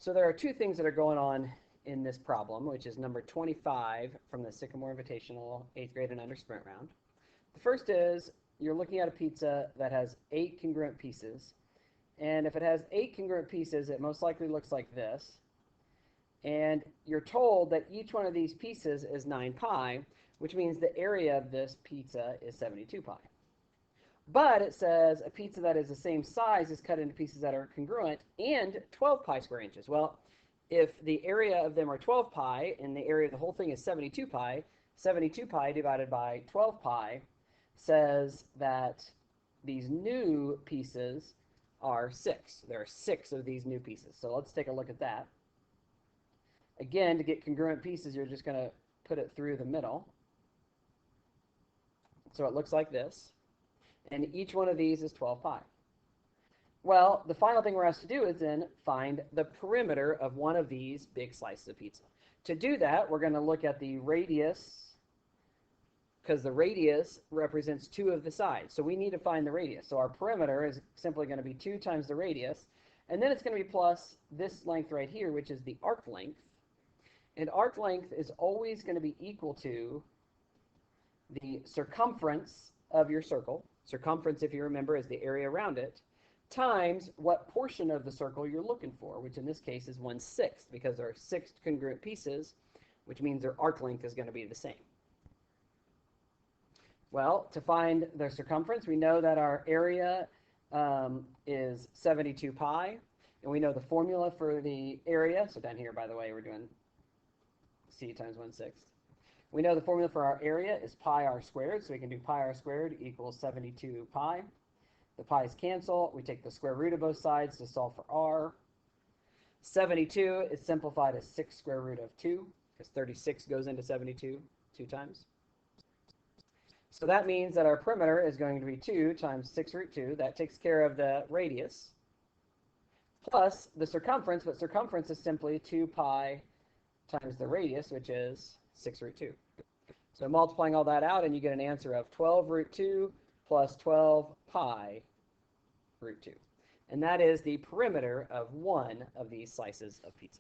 So there are two things that are going on in this problem, which is number 25 from the Sycamore Invitational 8th grade and under sprint round. The first is you're looking at a pizza that has 8 congruent pieces. And if it has 8 congruent pieces, it most likely looks like this. And you're told that each one of these pieces is 9 pi, which means the area of this pizza is 72 pi. But it says a pizza that is the same size is cut into pieces that are congruent and 12 pi square inches. Well, if the area of them are 12 pi and the area of the whole thing is 72 pi divided by 12 pi says that these new pieces are 6. There are 6 of these new pieces. So let's take a look at that. Again, to get congruent pieces, you're just going to put it through the middle. So it looks like this. And each one of these is 12 pi. Well, the final thing we're asked to do is then find the perimeter of one of these big slices of pizza. To do that, we're going to look at the radius, because the radius represents 2 of the sides. So we need to find the radius. So our perimeter is simply going to be 2 times the radius. And then it's going to be plus this length right here, which is the arc length. And arc length is always going to be equal to the circumference of your circle. Circumference, if you remember, is the area around it, times what portion of the circle you're looking for, which in this case is 1/6, because there are 6 congruent pieces, which means their arc length is going to be the same. Well, to find the circumference, we know that our area is 72 pi, and we know the formula for the area. So down here, by the way, we're doing c times 1/6. We know the formula for our area is pi r squared, so we can do pi r squared equals 72 pi. The pi's cancel. We take the square root of both sides to solve for r. 72 is simplified as 6 square root of 2, because 36 goes into 72 2 times. So that means that our perimeter is going to be 2 times 6 root 2. That takes care of the radius, plus the circumference, but circumference is simply 2 pi times the radius, which is 6 root 2. So multiplying all that out, and you get an answer of 12 root 2 plus 12 pi root 2. And that is the perimeter of one of these slices of pizza.